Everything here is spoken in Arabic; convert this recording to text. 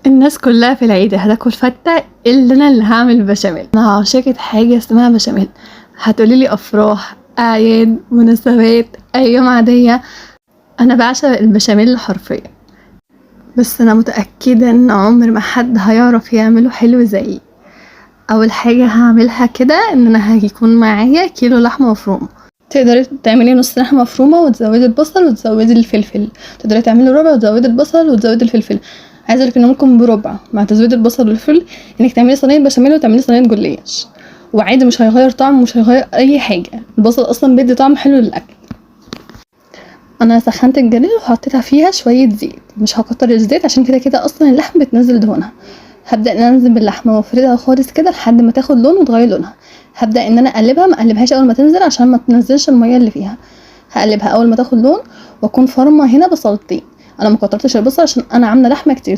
الناس كلها في العيد هتاكل فتة الا انا اللي هعمل بشاميل. انا عاشقة حاجة اسمها بشاميل. هتقوليلي افراح، اعياد، مناسبات، ايام عادية، انا بعشق البشاميل حرفيا. بس انا متأكدة ان عمر ما حد هيعرف يعمله حلو زيي. اول حاجة هعملها كده ان انا هيكون معايا كيلو لحمة مفرومة. تقدري تعملي نص لحمة مفرومة وتزودي البصل وتزودي الفلفل، تقدري تعملي ربع وتزودي البصل وتزودي الفلفل. عايزه اقولك ان ممكن بربع مع تزويد البصل والفلفل انك تعملي صينيه بشاميل وتعملي صينيه جلاش، وعادي مش هيغير طعم ومش هيغير اي حاجه. البصل اصلا بيدي طعم حلو للاكل. انا سخنت الجريل وحطيتها فيها شويه زيت، مش هكتر الزيت عشان كده كده اصلا اللحم بتنزل دهونها. هبدا ان انا انزل باللحمه وافردها خالص كده لحد ما تاخد لون وتغير لونها. هبدا ان انا اقلبها، ما اقلبهاش اول ما تنزل عشان ما تنزلش الميه اللي فيها. هقلبها اول ما تاخد لون، واكون فرمه هنا بصلتين. انا ما كترتش البصل عشان انا عامله لحمه كتير.